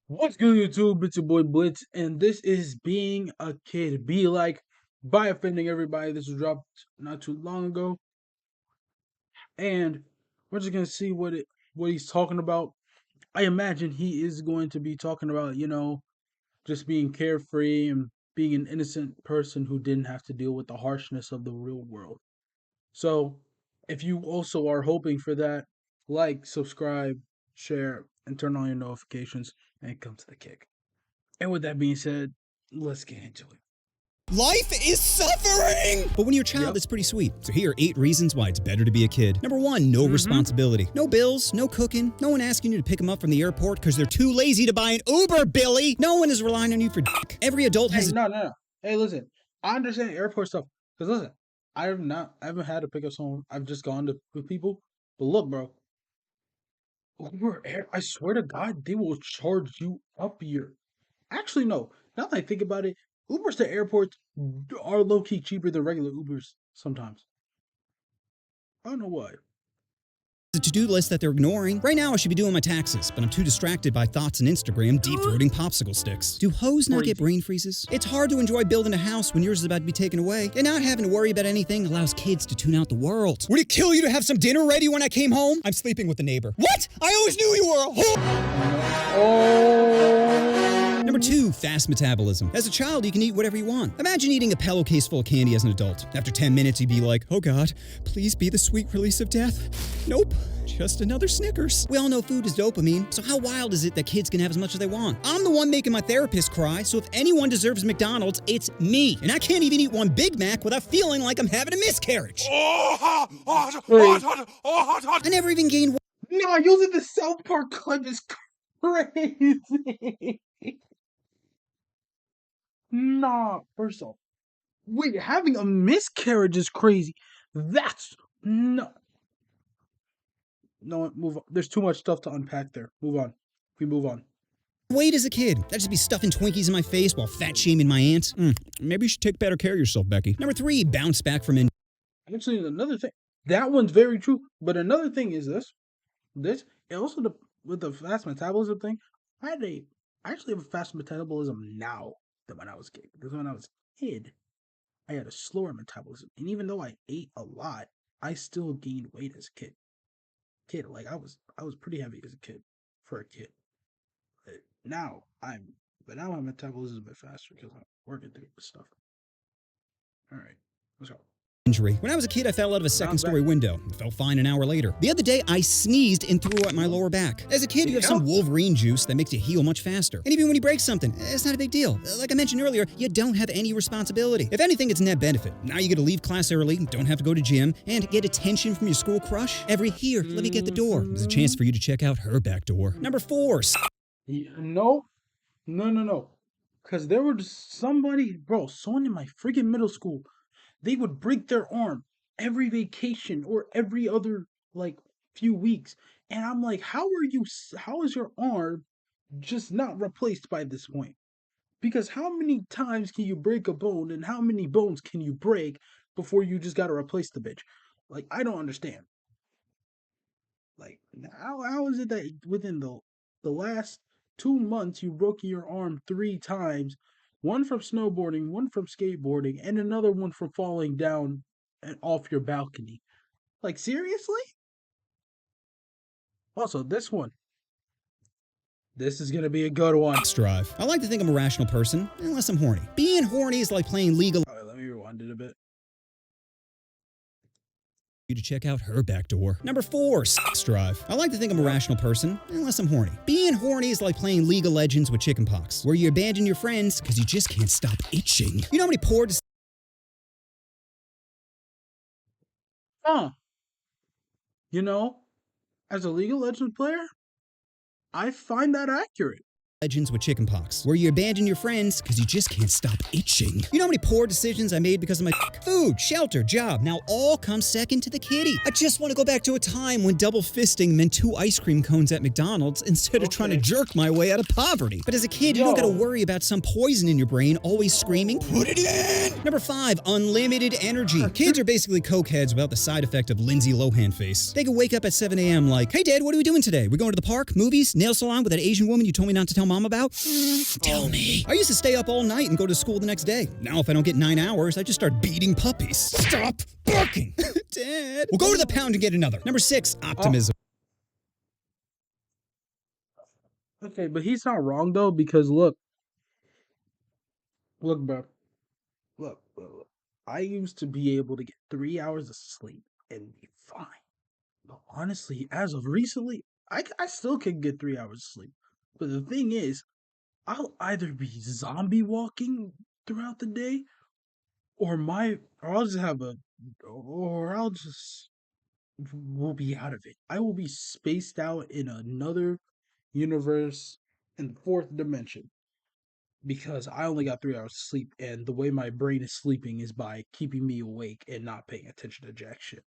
What's good, YouTube? It's your boy Blitz, and this is Being a Kid. Be like by Offending Everybody. This was dropped not too long ago, and we're just gonna see what he's talking about. I imagine he is going to be talking about, just being carefree and being an innocent person who didn't have to deal with the harshness of the real world. So, if you also are hoping for that, like, subscribe, share, and turn on your notifications, and come to the kick. And with that being said, let's get into it. Life is suffering! But when you're a child, it's pretty sweet. So here are 8 reasons why it's better to be a kid. Number 1, no responsibility. No bills, no cooking, no one asking you to pick them up from the airport because they're too lazy to buy an Uber, Billy! No one is relying on you for dick. Every adult has No. Hey, listen, I understand airport stuff. Because listen, I haven't had to pick up someone. I've just gone to with people. But look, bro, I swear to God, they will charge you up here. Actually, no. Now that I think about it, Ubers to airports are low key cheaper than regular Ubers sometimes. I don't know why. a to-do list that they're ignoring. Right now, I should be doing my taxes, but I'm too distracted by thoughts and Instagram deep-throating popsicle sticks. Do hoes not get brain freezes? It's hard to enjoy building a house when yours is about to be taken away, and not having to worry about anything allows kids to tune out the world. Would it kill you to have some dinner ready when I came home? I'm sleeping with the neighbor. What? I always knew you were a whore! Number 2, fast metabolism. As a child, you can eat whatever you want. Imagine eating a pillowcase full of candy as an adult. After 10 minutes, you'd be like, oh God, please be the sweet release of death. Nope, just another Snickers. We all know food is dopamine, so how wild is it that kids can have as much as they want? I'm the one making my therapist cry, so if anyone deserves McDonald's, it's me. And I can't even eat one Big Mac without feeling like I'm having a miscarriage. I never even gained weight. No, using the South Park clip is crazy. Nah, first off, wait, having a miscarriage is crazy. That's no. No, move on. There's too much stuff to unpack there. Move on. We move on. Weight as a kid. I'd just be stuffing Twinkies in my face while fat shaming my aunt. Maybe you should take better care of yourself, Becky. Number 3, bounce back from Actually, another thing. That one's very true. But another thing is this. And also with the fast metabolism thing, I actually have a fast metabolism now than when I was a kid. Because when I was a kid, I had a slower metabolism. And even though I ate a lot, I still gained weight as a kid. Like I was pretty heavy as a kid for a kid. But now my metabolism is a bit faster because I'm working through this stuff. All right, let's go. Injury. When I was a kid, I fell out of a second-story window. It felt fine an hour later. The other day, I sneezed and threw out my lower back. As a kid, you have some Wolverine juice that makes you heal much faster. And even when you break something, it's not a big deal. Like I mentioned earlier, you don't have any responsibility. If anything, it's a net benefit. Now you get to leave class early, don't have to go to gym, and get attention from your school crush. Here, let me get the door. There's a chance for you to check out her back door. Number 4. No. Because there was someone in my freaking middle school. They would break their arm every vacation or every other few weeks, and I'm like, how is your arm just not replaced by this point? Because how many times can you break a bone, and how many bones can you break before you just gotta replace the bitch? Like, I don't understand. Like, how is it that within the last 2 months you broke your arm 3 times? One from snowboarding, one from skateboarding, and another one from falling down and off your balcony. Like, seriously? Also, this one. This is gonna be a good one. Drive. I like to think I'm a rational person, unless I'm horny. Being horny is like playing legal. Alright, let me rewind it a bit. You to check out her back door. Number 4, sex drive. I like to think I'm a rational person, unless I'm horny. Being horny is like playing League of Legends with chickenpox, where you abandon your friends because you just can't stop itching. You know how many poor As a League of Legends player, I find that accurate. Legends with chickenpox, where you abandon your friends because you just can't stop itching. You know how many poor decisions I made because of my food, shelter, job now all come second to the kitty. I just want to go back to a time when double fisting meant 2 ice cream cones at McDonald's instead of trying to jerk my way out of poverty. But as a kid, you don't gotta worry about some poison in your brain always screaming, put it in! Number 5, unlimited energy. Kids are basically cokeheads without the side effect of Lindsay Lohan face. They can wake up at 7 a.m. like, hey Dad, what are we doing today? We going to the park, movies, nail salon with that Asian woman you told me not to tell mom about? Tell me. I used to stay up all night and go to school the next day. Now if I don't get 9 hours, I just start beating puppies. Stop barking! Dad. We'll go to the pound and get another. Number 6, optimism. Okay, but he's not wrong though, because look, bro. Look. I used to be able to get 3 hours of sleep and be fine. But honestly, as of recently, I still can get 3 hours of sleep. But the thing is, I'll either be zombie walking throughout the day, or I'll just have a, or I'll just will be out of it. I will be spaced out in another universe in the fourth dimension because I only got 3 hours of sleep, and the way my brain is sleeping is by keeping me awake and not paying attention to jack shit.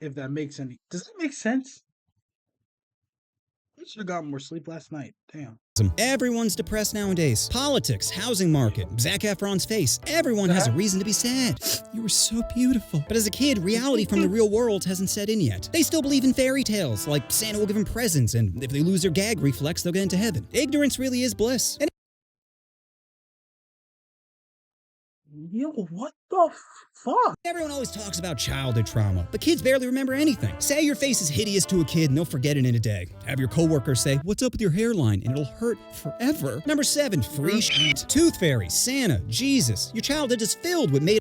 If that makes any, does that make sense? I should have gotten more sleep last night. Damn. Everyone's depressed nowadays. Politics, housing market, Zac Efron's face. Everyone has a reason to be sad. You were so beautiful. But as a kid, reality from the real world hasn't set in yet. They still believe in fairy tales, like Santa will give them presents, and if they lose their gag reflex, they'll get into heaven. Ignorance really is bliss. And Yo, what the fuck? everyone always talks about childhood trauma, but kids barely remember anything. Say your face is hideous to a kid and they'll forget it in a day. Have your coworkers say, "What's up with your hairline?" and it'll hurt forever. Number 7, free shit. Tooth Fairy, Santa, Jesus. Your childhood is filled with made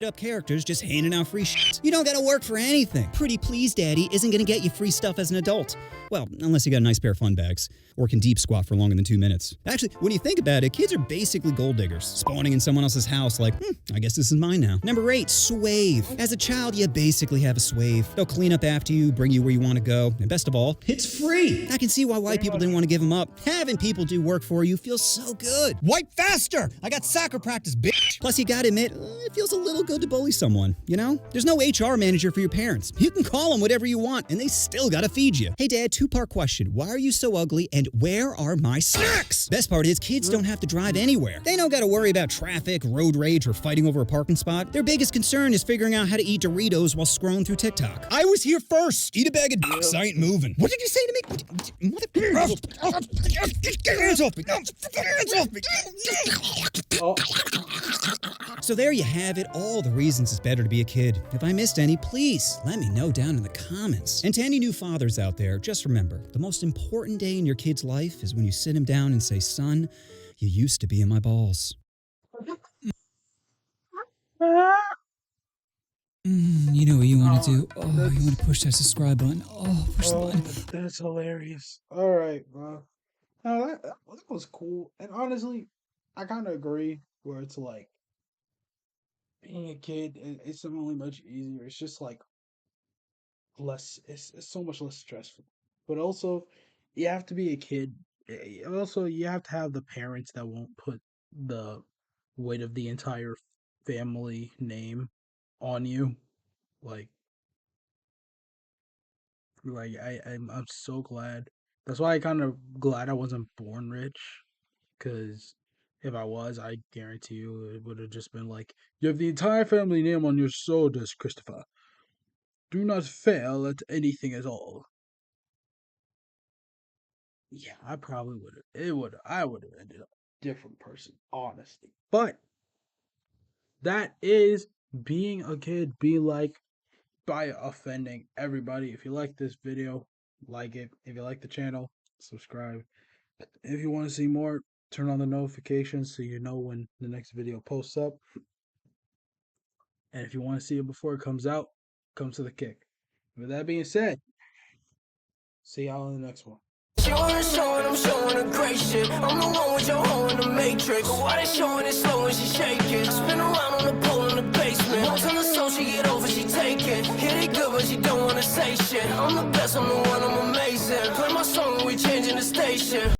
up characters just handing out free shit. You don't gotta work for anything. Pretty Please Daddy isn't gonna get you free stuff as an adult. Well, unless you got a nice pair of fun bags, or can deep squat for longer than 2 minutes. Actually, when you think about it, kids are basically gold diggers, spawning in someone else's house like, I guess this is mine now. Number 8, swave. As a child, you basically have a swave. They'll clean up after you, bring you where you want to go, and best of all, it's free. I can see why white people didn't want to give them up. Having people do work for you feels so good. Wipe faster! I got soccer practice, bitch! Plus, you gotta admit, it feels a little good to bully someone, you know? There's no HR manager for your parents. You can call them whatever you want, and they still gotta feed you. Hey, Dad, 2-part question. Why are you so ugly, and where are my snacks? Best part is, kids don't have to drive anywhere. They don't gotta worry about traffic, road rage, or fighting over a parking spot. Their biggest concern is figuring out how to eat Doritos while scrolling through TikTok. I was here first. Eat a bag of dicks. I ain't moving. What did you say to me? Mother... Get your hands off me. No, get your hands off me. So there you have it, all the reasons it's better to be a kid. If I missed any, please let me know down in the comments. And to any new fathers out there, just remember, the most important day in your kid's life is when you sit him down and say, "Son, you used to be in my balls." You know what you want to do? Oh, you want to push that subscribe button. Oh, push the button. That's hilarious. All right, bro. No, that was cool. And honestly, I kind of agree where it's like, being a kid, it's only much easier. It's just like less, it's so much less stressful. But also, you have to be a kid. Also, you have to have the parents that won't put the weight of the entire family name on you. Like, I'm so glad. That's why I kind of glad I wasn't born rich, because if I was, I guarantee you it would have just been like, you have the entire family name on your shoulders, Christopher. Do not fail at anything at all. Yeah, I probably would have. I would have ended up a different person, honestly. But that is being a kid. Be like, by offending everybody. If you like this video, like it. If you like the channel, subscribe. If you want to see more, turn on the notifications so you know when the next video posts up. And if you want to see it before it comes out, come to the kick. With that being said, see y'all in the next one. I'm showing a great shit. I'm the one with your hoe in the matrix. But why they showing it slow when she shaking? Spin around on the pole in the basement. Once on the soul, she get over, she take it. Hit it good, but she don't wanna say shit. I'm the best, I'm the one, I'm amazing. Play my song, we changing the station.